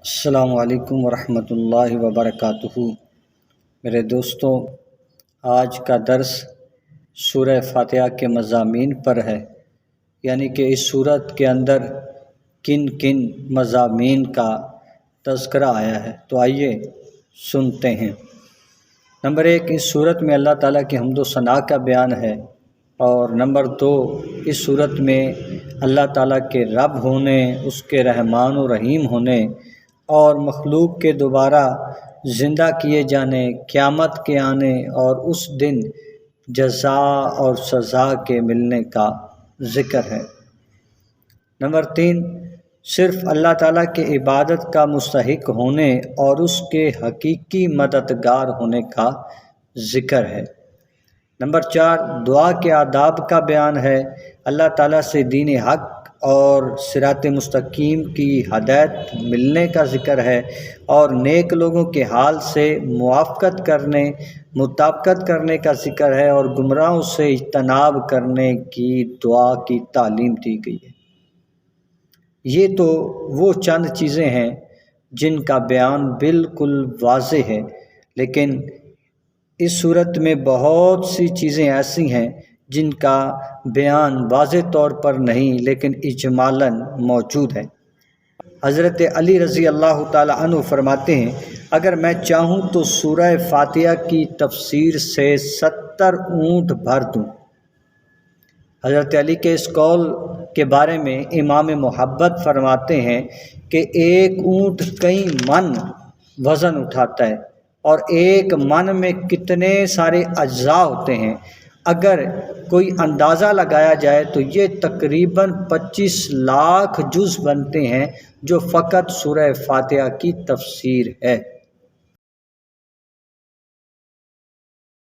السلام علیکم ورحمۃ اللہ وبرکاتہ۔ میرے دوستوں، آج کا درس سورہ فاتحہ کے مضامین پر ہے، یعنی کہ اس سورت کے اندر کن کن مضامین کا تذکرہ آیا ہے، تو آئیے سنتے ہیں۔ نمبر 1، اس سورت میں اللہ تعالیٰ کی حمد و ثناء کا بیان ہے، اور نمبر 2، اس سورت میں اللہ تعالیٰ کے رب ہونے، اس کے رحمان و رحیم ہونے اور مخلوق کے دوبارہ زندہ کیے جانے، قیامت کے آنے اور اس دن جزا اور سزا کے ملنے کا ذکر ہے۔ نمبر 3، صرف اللہ تعالیٰ کے عبادت کا مستحق ہونے اور اس کے حقیقی مددگار ہونے کا ذکر ہے۔ نمبر 4، دعا کے آداب کا بیان ہے، اللہ تعالیٰ سے دین حق اور صراط مستقیم کی ہدایت ملنے کا ذکر ہے، اور نیک لوگوں کے حال سے موافقت کرنے، مطابقت کرنے کا ذکر ہے، اور گمراہوں سے اجتناب کرنے کی دعا کی تعلیم دی گئی ہے۔ یہ تو وہ چند چیزیں ہیں جن کا بیان بالکل واضح ہے، لیکن اس صورت میں بہت سی چیزیں ایسی ہیں جن کا بیان واضح طور پر نہیں لیکن اجمالاً موجود ہے۔ حضرت علی رضی اللہ تعالیٰ عنہ فرماتے ہیں، اگر میں چاہوں تو سورہ فاتحہ کی تفسیر سے 70 اونٹ بھر دوں۔ حضرت علی کے اس قول کے بارے میں امام محبت فرماتے ہیں کہ ایک اونٹ کئی من وزن اٹھاتا ہے، اور ایک من میں کتنے سارے اجزاء ہوتے ہیں۔ اگر کوئی اندازہ لگایا جائے تو یہ تقریباً 25 لاکھ جز بنتے ہیں، جو فقط سورہ فاتحہ کی تفسیر ہے۔